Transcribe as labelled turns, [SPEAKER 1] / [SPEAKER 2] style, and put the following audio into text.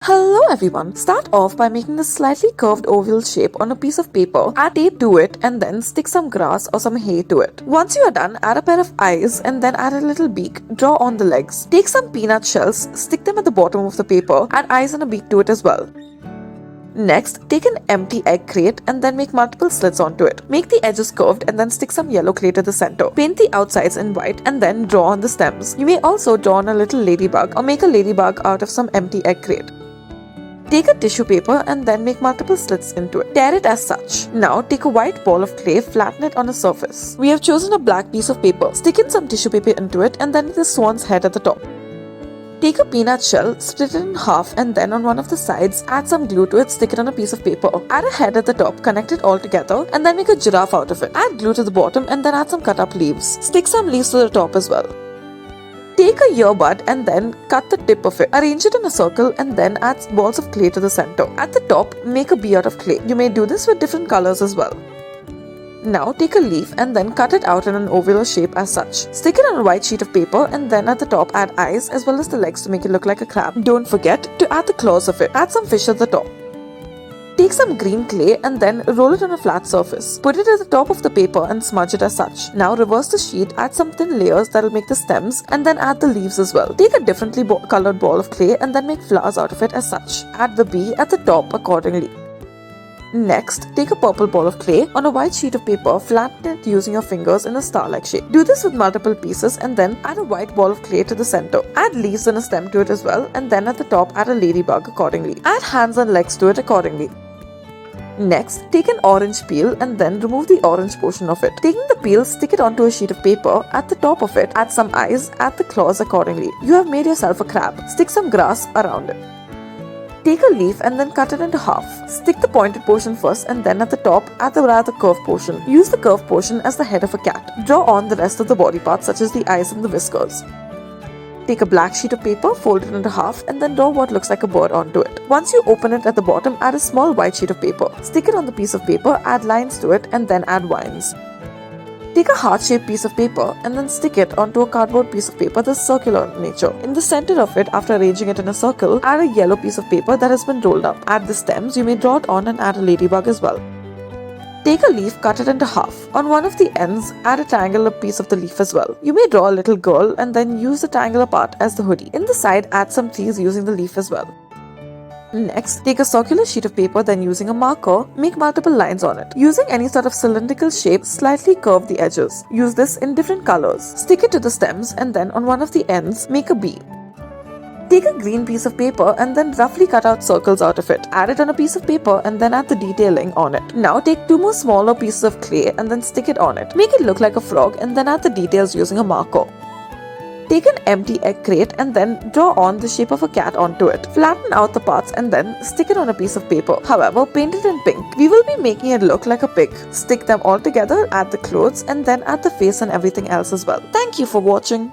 [SPEAKER 1] Hello everyone! Start off by making this slightly curved oval shape on a piece of paper, add tape to it and then stick some grass or some hay to it. Once you are done, add a pair of eyes and then add a little beak, draw on the legs. Take some peanut shells, stick them at the bottom of the paper, add eyes and a beak to it as well. Next, take an empty egg crate and then make multiple slits onto it. Make the edges curved and then stick some yellow clay to the center. Paint the outsides in white and then draw on the stems. You may also draw on a little ladybug or make a ladybug out of some empty egg crate. Take a tissue paper and then make multiple slits into it. Tear it as such. Now take a white ball of clay, flatten it on a surface. We have chosen a black piece of paper. Stick in some tissue paper into it and then make the swan's head at the top. Take a peanut shell, split it in half and then on one of the sides, add some glue to it, stick it on a piece of paper. Add a head at the top, connect it all together and then make a giraffe out of it. Add glue to the bottom and then add some cut up leaves. Stick some leaves to the top as well. Take a earbud and then cut the tip of it. Arrange it in a circle and then add balls of clay to the center. At the top, make a bee out of clay. You may do this with different colors as well. Now take a leaf and then cut it out in an ovular shape as such. Stick it on a white sheet of paper and then at the top add eyes as well as the legs to make it look like a crab. Don't forget to add the claws of it. Add some fish at the top. Take some green clay and then roll it on a flat surface. Put it at the top of the paper and smudge it as such. Now reverse the sheet, add some thin layers that will make the stems and then add the leaves as well. Take a differently colored ball of clay and then make flowers out of it as such. Add the bee at the top accordingly. Next, take a purple ball of clay on a white sheet of paper, flatten it using your fingers in a star-like shape. Do this with multiple pieces and then add a white ball of clay to the center. Add leaves and a stem to it as well and then at the top add a ladybug accordingly. Add hands and legs to it accordingly. Next, take an orange peel and then remove the orange portion of it. Taking the peel, stick it onto a sheet of paper. At the top of it, add some eyes, add the claws accordingly. You have made yourself a crab. Stick some grass around it. Take a leaf and then cut it into half. Stick the pointed portion first and then at the top, add the rather curved portion. Use the curved portion as the head of a cat. Draw on the rest of the body parts such as the eyes and the whiskers. Take a black sheet of paper, fold it into half and then draw what looks like a bird onto it. Once you open it at the bottom, add a small white sheet of paper. Stick it on the piece of paper, add lines to it and then add vines. Take a heart-shaped piece of paper and then stick it onto a cardboard piece of paper that's circular in nature. In the center of it, after arranging it in a circle, add a yellow piece of paper that has been rolled up. Add the stems, you may draw it on and add a ladybug as well. Take a leaf, cut it into half. On one of the ends, add a triangular piece of the leaf as well. You may draw a little girl and then use the triangular part as the hoodie. In the side, add some trees using the leaf as well. Next, take a circular sheet of paper, then using a marker, make multiple lines on it. Using any sort of cylindrical shape, slightly curve the edges. Use this in different colors. Stick it to the stems and then on one of the ends, make a bee. Take a green piece of paper and then roughly cut out circles out of it. Add it on a piece of paper and then add the detailing on it. Now take two more smaller pieces of clay and then stick it on it. Make it look like a frog and then add the details using a marker. Take an empty egg crate and then draw on the shape of a cat onto it. Flatten out the parts and then stick it on a piece of paper. However, paint it in pink. We will be making it look like a pig. Stick them all together, add the clothes and then add the face and everything else as well. Thank you for watching.